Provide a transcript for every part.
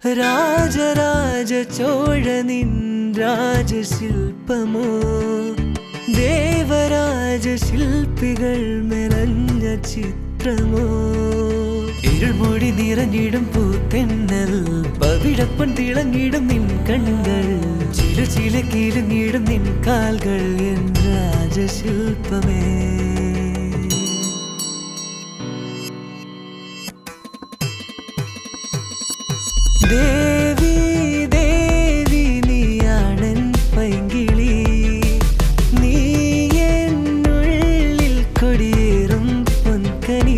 രാജരാജ ചോഴനിൻ രാജശില്പമോ ദേവരാജ ശില്പികൾ മെനഞ്ഞ ചിത്രമോ ഇരുൾമൂടി നിറഞ്ഞിടും പൂത്തെന്നൽ പവിഴപ്പൻ തിളങ്ങിടും നിൻ കണ്ണുകൾ ചില ചില കീഴങ്ങിടും നിൻ കാൽകൾ എൻ രാജശില്പമേ ദേവി ദേവി നീയാണൻ പൈങ്കിളി നീ എന്നുള്ളിൽ കൊടിയേറും പൊൻകനി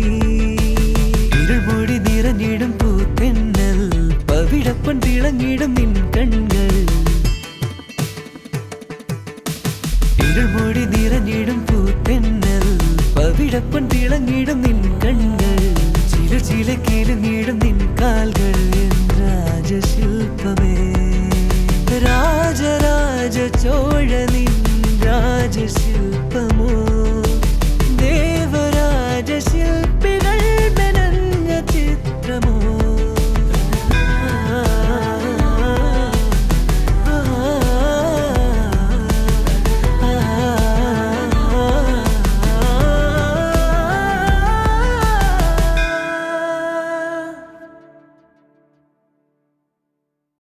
ഇരുൾമൂടി നിറഞ്ഞിടും പൂത്തെന്നൽ പവിഴപ്പൻ തിളങ്ങിടും നിൻ കണ്ണുകൾ ഇരുൾമൂടി നിറഞ്ഞിടും പൂത്തെന്നൽ പവിഴപ്പൻ തിളങ്ങിടും നിൻ